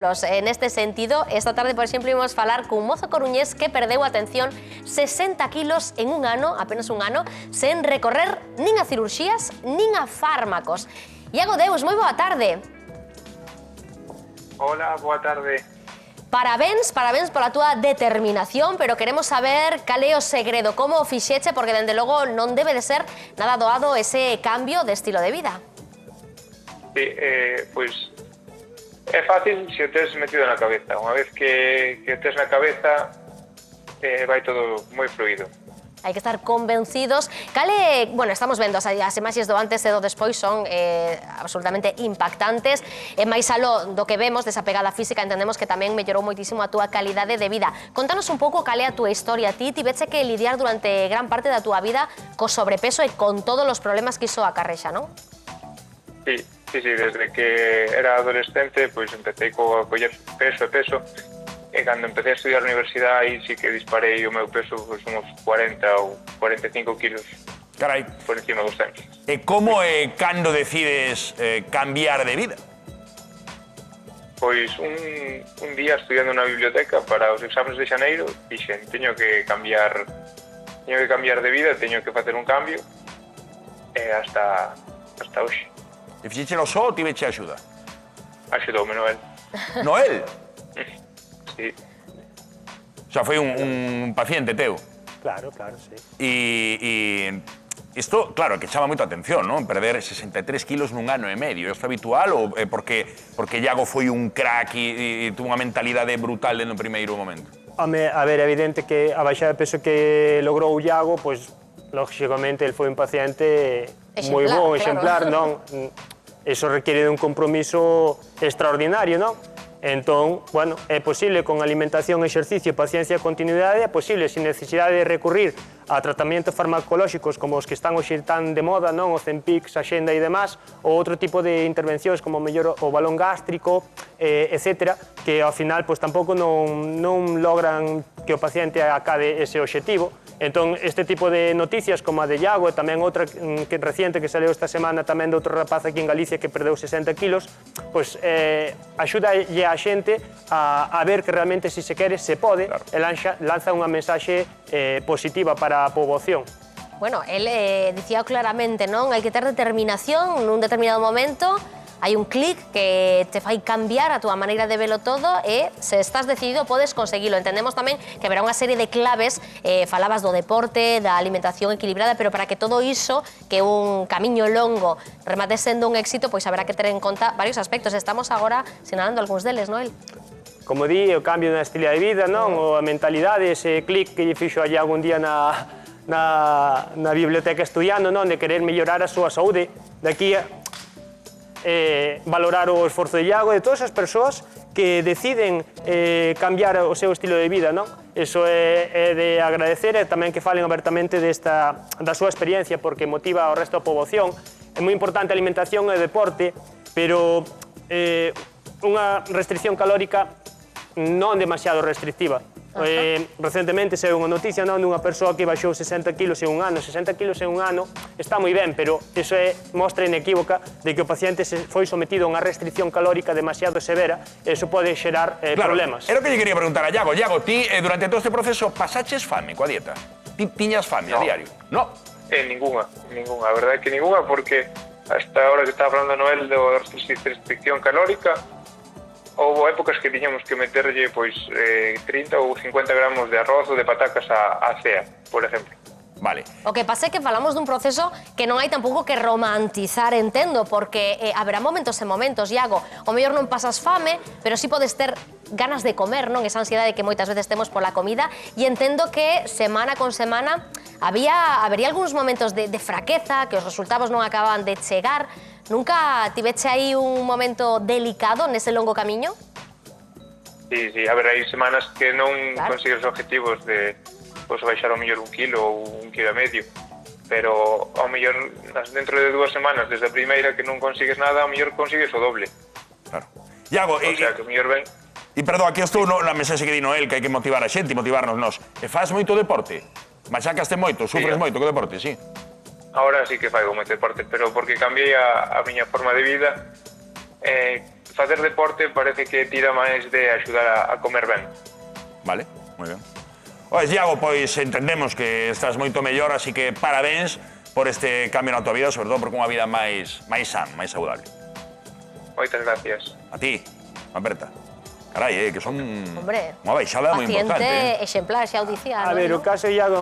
Neste sentido, esta tarde, por exemplo, imos falar cun mozo coruñés que perdeu, atención, 60 kilos en un ano, apenas un ano, sen recorrer nin a cirurxías nin a fármacos. Iago Deus, moi boa tarde. Hola, boa tarde. Parabéns pola túa determinación, pero queremos saber cal é o segredo, como o fixeche, porque, dende logo, non debe de ser nada doado ese cambio de estilo de vida. Sí, pois é fácil se o tes metido na cabeza. Unha vez que o tes na cabeza, vai todo moi fluido. Hai que estar convencidos. Cale, bueno, estamos vendo as imaxes do antes e do despois son absolutamente impactantes. E máis aló do que vemos desa pegada física, entendemos que tamén mellorou moitísimo a túa calidade de vida. Contanos un pouco cal é a túa historia. Ti tiveche que lidiar durante gran parte da túa vida co sobrepeso e con todos os problemas que iso acarrexa, non? Sí, desde que era adolescente, pois empecé a coller peso, e cando empecé a estudiar a universidade, aí sí que disparei o meu peso, pois, uns 40 ou 45 kilos. Carai. Por encima dos 100. E como e cando decides cambiar de vida? Pois un día estudiando na biblioteca para os exames de xaneiro, dixen, teño que cambiar de vida, teño que facer un cambio, e hasta hoxe. E fixéchelo só ou tiveche axuda? Axudoume Noel. Noel? Sí. Xa foi un paciente teu? Claro, sí. E isto, claro, que chama moito a atención, non? Perder 63 kilos nun ano e medio. Isto é habitual ou é porque Iago foi un crack e tuvo unha mentalidade brutal no primeiro momento? A ver, é evidente que a baixada de peso que logrou o Iago, pois, lógicamente, ele foi un paciente moi bon, exemplar, non? Eso requiere de un compromiso extraordinario, non? Entón, bueno, é posible con alimentación, exercicio, paciencia e continuidade, é posible sin necesidade de recurrir a tratamentos farmacolóxicos como os que están hoxe tan de moda, non? O Ozempic, Saxenda e demás, ou outro tipo de intervencións como mellor o balón gástrico, etc., que ao final pois tampouco non logran que o paciente acabe ese obxectivo. Entón, este tipo de noticias como a de Iago e tamén outra reciente que saleu esta semana tamén de outro rapaz aquí en Galicia que perdeu 60 kilos, pois axudalle a xente a ver que realmente se quere, se pode, e lanza unha mensaxe positiva para a poboación. Bueno, ele dicía claramente, non? Hai que ter determinación nun determinado momento. Hai un clic que te fai cambiar a túa maneira de velo todo e se estás decidido podes conseguilo. Entendemos tamén que haberá unha serie de claves, falabas do deporte, da alimentación equilibrada, pero para que todo iso, que un camiño longo remate sendo un éxito, pois haberá que ter en conta varios aspectos. Estamos agora sinalando algúns deles, Noel? Como di, o cambio na estilo de vida, non? A mentalidade, ese clic que lle fixo allá algún día na biblioteca estudiando, non? De querer mellorar a súa saúde. Daqui valorar o esforzo de Iago e de todas as persoas que deciden cambiar o seu estilo de vida, non? Iso é de agradecer e tamén que falen abertamente da súa experiencia porque motiva ao resto da poboación. É moi importante a alimentación e o deporte, pero unha restricción calórica non demasiado restrictiva. Recentemente saiu unha noticia dunha persoa que baixou 60 kilos en un ano. 60 kilos en un ano está moi ben, pero iso é mostra inequívoca de que o paciente se foi sometido a unha restricción calórica demasiado severa e iso pode xerar problemas. Era o que lle quería preguntar a Iago. Iago, ti durante todo este proceso pasaches fame coa dieta? Tiñas fame a diario? No. Ninguna. A verdade é que ninguna, porque hasta ahora que estaba falando Noel da restricción calórica, houve épocas que tiñamos que meterlle pois 30 ou 50 gramos de arroz ou de patacas á cea, por exemplo. Vale. O que pasa é que falamos dun proceso que non hai tampouco que romantizar, entendo, porque haberá momentos e momentos, Iago. O mellor non pasas fame, pero sí podes ter ganas de comer, non? Esa ansiedade que moitas veces temos pola comida, e entendo que semana con semana habería algúns momentos de fraqueza, que os resultados non acababan de chegar. Nunca tiveche aí un momento delicado nese longo camiño? Sí, a ver, hai semanas que non consigues os objetivos de baixar ao mellor 1 kilo ou 1,5 kg, pero ao mellor dentro de 2 semanas, desde a primeira que non consigues nada, ao mellor consigues o doble. Claro. Iago, o sea, que ao mellor ben. E perdón, aquí estou na mensaxe que di Noel, que hai que motivar a xente e motivarnos nós. E faz moito deporte? Machacaste moito, sufres moito co deporte, sí? Ahora sí que faigo moito deporte, pero porque cambiei a miña forma de vida, facer deporte parece que tira máis de axudar a comer ben. Vale, moi ben. Oye, Iago, pois entendemos que estás moito mellor, así que parabéns por este cambio na tua vida, sobre todo porque unha vida máis sana, máis saudable. Moitas gracias. A ti, Mamberta. Carai, que son Hombre, unha baixada moi importante. paciente exemplar, xa o dicía. A ver, o caso Iago